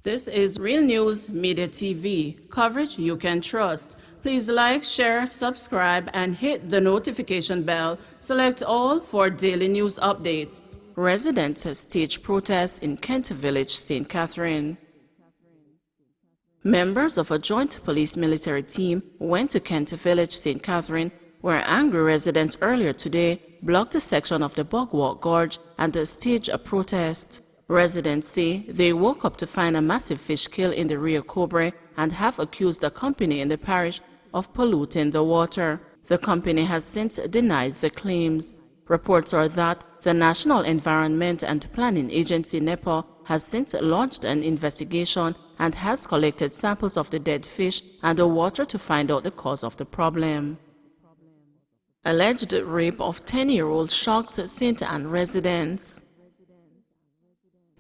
This is Real News Media TV, coverage you can trust. Please like, share, subscribe, and hit the notification bell. Select all for daily news updates. Residents stage protests in Kent Village, St. Catherine. Members of a joint police-military team went to Kent Village, St. Catherine, where angry residents earlier today blocked a section of the Bogwalk Gorge and staged a protest. Residents say they woke up to find a massive fish kill in the Rio Cobre and have accused a company in the parish of polluting the water. The company has since denied the claims. Reports are that the National Environment and Planning Agency NEPA has since launched an investigation and has collected samples of the dead fish and the water to find out the cause of the problem. Alleged rape of 10-year-old shocks St. Anne residents.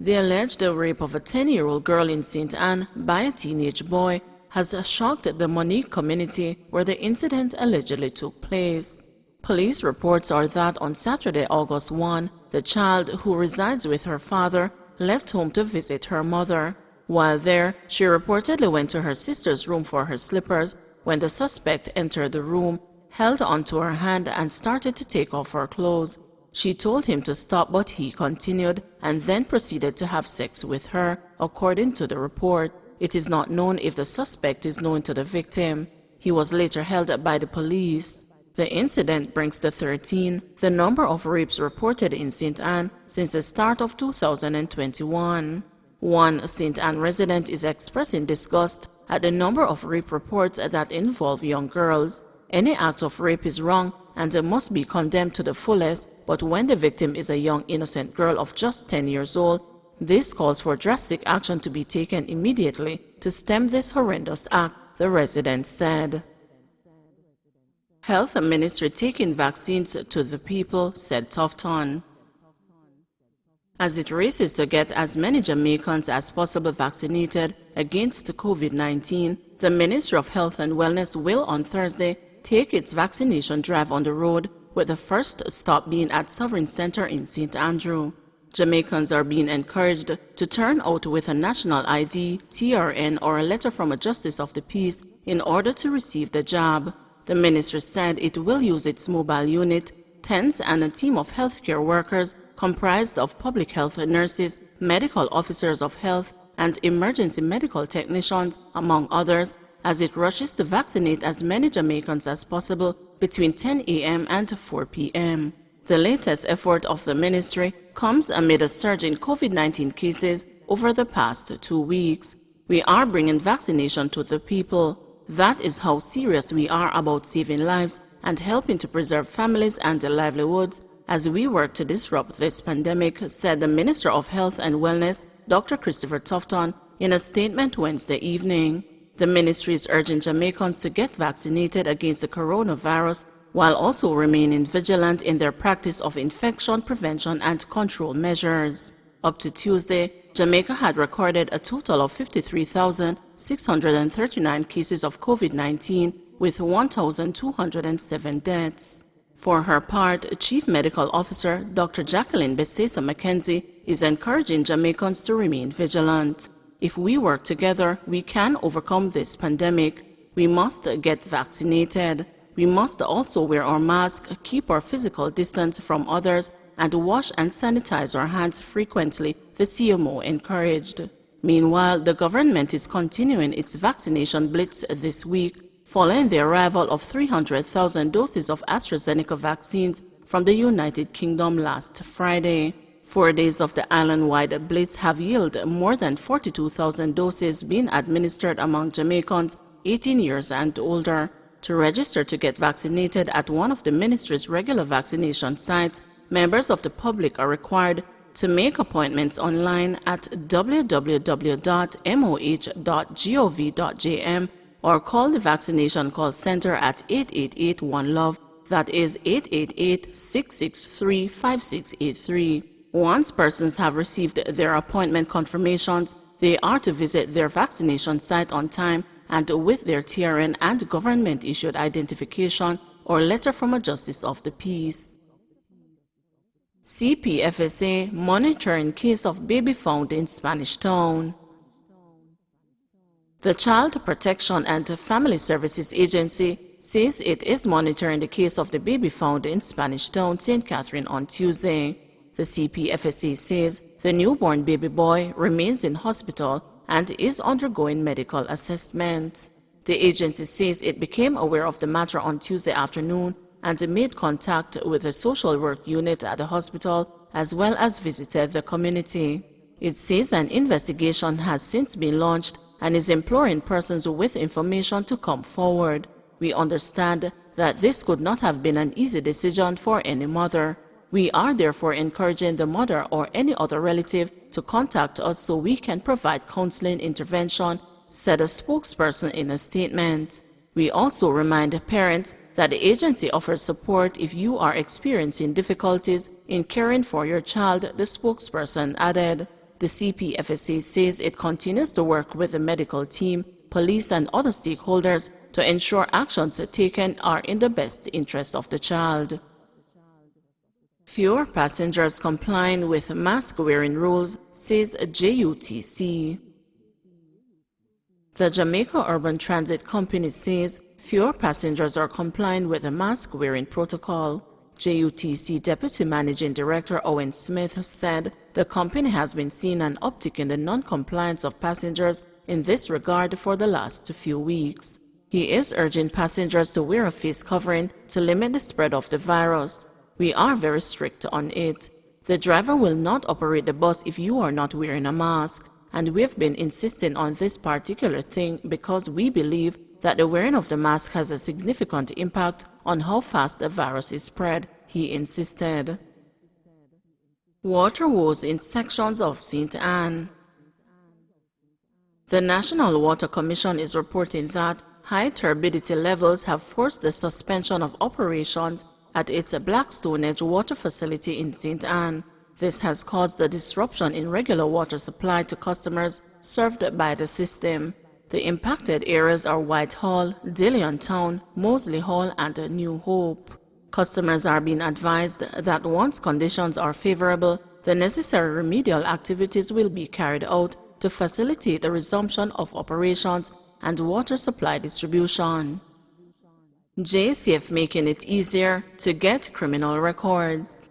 The alleged rape of a 10-year-old girl in St. Anne by a teenage boy has shocked the Monique community where the incident allegedly took place. Police reports are that on Saturday, August 1, the child, who resides with her father, left home to visit her mother. While there, she reportedly went to her sister's room for her slippers when the suspect entered the room, held onto her hand, and started to take off her clothes. She told him to stop, but he continued and then proceeded to have sex with her, according to the report. It is not known if the suspect is known to the victim. He was later held by the police. The incident brings to 13 the number of rapes reported in St. Anne since the start of 2021. One St. Anne resident is expressing disgust at the number of rape reports that involve young girls. Any act of rape is wrong and must be condemned to the fullest, but when the victim is a young innocent girl of just 10 years old, this calls for drastic action to be taken immediately to stem this horrendous act, the resident said. Health Ministry taking vaccines to the people, said Tufton. As it races to get as many Jamaicans as possible vaccinated against COVID-19, the Ministry of Health and Wellness will on Thursday take its vaccination drive on the road, with the first stop being at Sovereign Center in St. Andrew. Jamaicans are being encouraged to turn out with a national ID, TRN, or a letter from a Justice of the Peace in order to receive the jab. The ministry said it will use its mobile unit, tents, and a team of healthcare workers comprised of public health nurses, medical officers of health, and emergency medical technicians, among others, as it rushes to vaccinate as many Jamaicans as possible between 10 a.m. and 4 p.m. The latest effort of the ministry comes amid a surge in COVID-19 cases over the past 2 weeks. We are bringing vaccination to the people. That is how serious we are about saving lives and helping to preserve families and livelihoods as we work to disrupt this pandemic, said the Minister of Health and Wellness, Dr. Christopher Tufton, in a statement Wednesday evening. The ministry is urging Jamaicans to get vaccinated against the coronavirus while also remaining vigilant in their practice of infection prevention and control measures. Up to Tuesday, Jamaica had recorded a total of 53,639 cases of COVID-19 with 1,207 deaths. For her part, Chief Medical Officer Dr. Jacqueline Besesa McKenzie is encouraging Jamaicans to remain vigilant. If we work together, we can overcome this pandemic. We must get vaccinated. We must also wear our mask, keep our physical distance from others, and wash and sanitize our hands frequently, the CMO encouraged. Meanwhile, the government is continuing its vaccination blitz this week, following the arrival of 300,000 doses of AstraZeneca vaccines from the United Kingdom last Friday. 4 days of the island-wide blitz have yielded more than 42,000 doses being administered among Jamaicans 18 years and older. To register to get vaccinated at one of the ministry's regular vaccination sites, members of the public are required to make appointments online at www.moh.gov.jm or call the vaccination call center at 888-1-LOVE, that is 888-663-5683. Once persons have received their appointment confirmations, they are to visit their vaccination site on time and with their TRN and government-issued identification or letter from a Justice of the Peace. CPFSA monitoring case of baby found in Spanish Town. The Child Protection and Family Services Agency says it is monitoring the case of the baby found in Spanish Town, St. Catherine on Tuesday. The CPFSA says the newborn baby boy remains in hospital and is undergoing medical assessment. The agency says it became aware of the matter on Tuesday afternoon and made contact with the social work unit at the hospital as well as visited the community. It says an investigation has since been launched and is imploring persons with information to come forward. We understand that this could not have been an easy decision for any mother. We are therefore encouraging the mother or any other relative to contact us so we can provide counseling intervention, said a spokesperson in a statement. We also remind parents that the agency offers support if you are experiencing difficulties in caring for your child, the spokesperson added. The CPFSA says it continues to work with the medical team, police, and other stakeholders to ensure actions taken are in the best interest of the child. Fewer passengers complying with mask-wearing rules, says JUTC. The Jamaica Urban Transit Company says fewer passengers are complying with the mask-wearing protocol. JUTC Deputy Managing Director Owen Smith said the company has been seeing an uptick in the non-compliance of passengers in this regard for the last few weeks. He is urging passengers to wear a face covering to limit the spread of the virus. We are very strict on it. The driver will not operate the bus if you are not wearing a mask, and we've been insisting on this particular thing because we believe that the wearing of the mask has a significant impact on how fast the virus is spread, he insisted. Water woes in sections of St. Anne. The National Water Commission is reporting that high turbidity levels have forced the suspension of operations at its Blackstone Edge water facility in St. Anne. This has caused a disruption in regular water supply to customers served by the system. The impacted areas are Whitehall, Dillon Town, Moseley Hall, and New Hope. Customers are being advised that once conditions are favorable, the necessary remedial activities will be carried out to facilitate the resumption of operations and water supply distribution. JCF making it easier to get criminal records.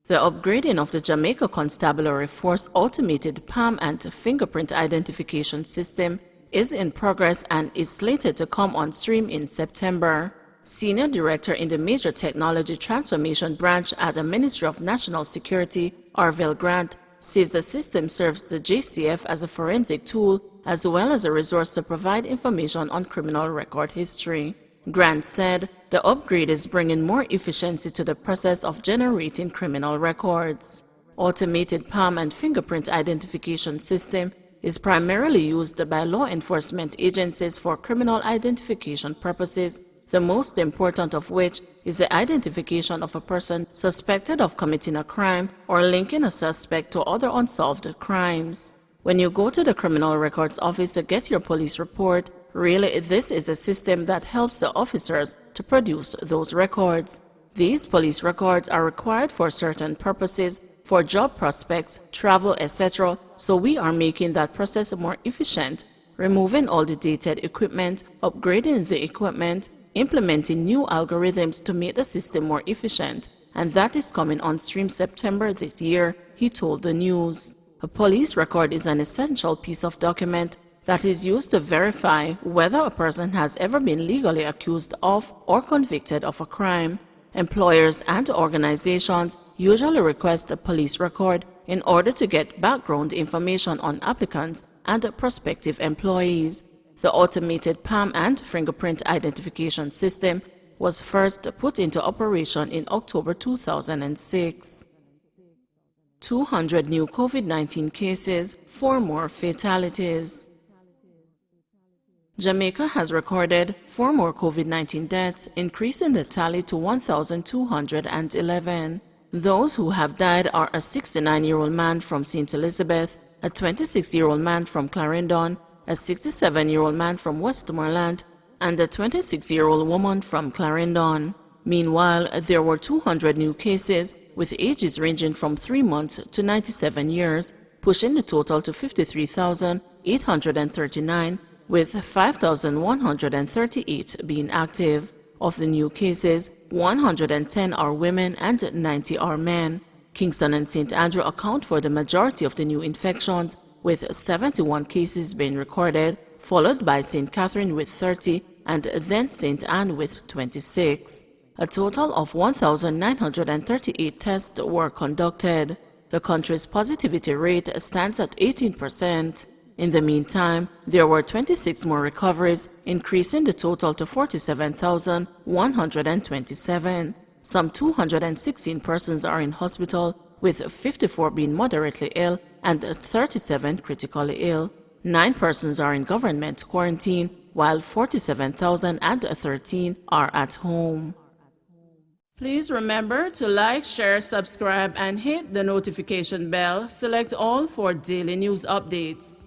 The upgrading of the Jamaica Constabulary Force automated palm and fingerprint identification system is in progress and is slated to come on stream in September. Senior Director in the Major Technology Transformation Branch at the Ministry of National Security, Arvell Grant, says the system serves the JCF as a forensic tool as well as a resource to provide information on criminal record history. Grant said the upgrade is bringing more efficiency to the process of generating criminal records. Automated palm and fingerprint identification system is primarily used by law enforcement agencies for criminal identification purposes, the most important of which is the identification of a person suspected of committing a crime or linking a suspect to other unsolved crimes. When you go to the Criminal Records Office to get your police report, really this is a system that helps the officers to produce those records. These police records are required for certain purposes, for job prospects, travel, etc., so we are making that process more efficient, removing all the dated equipment, upgrading the equipment, implementing new algorithms to make the system more efficient, and that is coming on stream September this year, he told the news. A police record is an essential piece of document that is used to verify whether a person has ever been legally accused of or convicted of a crime. Employers and organizations usually request a police record in order to get background information on applicants and prospective employees. The automated palm and fingerprint identification system was first put into operation in October 2006. 200 new COVID-19 cases, 4 more fatalities. Jamaica has recorded 4 more COVID-19 deaths, increasing the tally to 1,211. Those who have died are a 69-year-old man from St. Elizabeth, a 26-year-old man from Clarendon, a 67-year-old man from Westmoreland, and a 26-year-old woman from Clarendon. Meanwhile, there were 200 new cases, with ages ranging from 3 months to 97 years, pushing the total to 839, with 5,138 being active. Of the new cases, 110 are women and 90 are men. Kingston and St. Andrew account for the majority of the new infections, with 71 cases being recorded, followed by St. Catherine with 30 and then St. Anne with 26. A total of 1,938 tests were conducted. The country's positivity rate stands at 18%. In the meantime, there were 26 more recoveries, increasing the total to 47,127. Some 216 persons are in hospital, with 54 being moderately ill and 37 critically ill. 9 persons are in government quarantine, while 47,013 are at home. Please remember to like, share, subscribe, and hit the notification bell. Select all for daily news updates.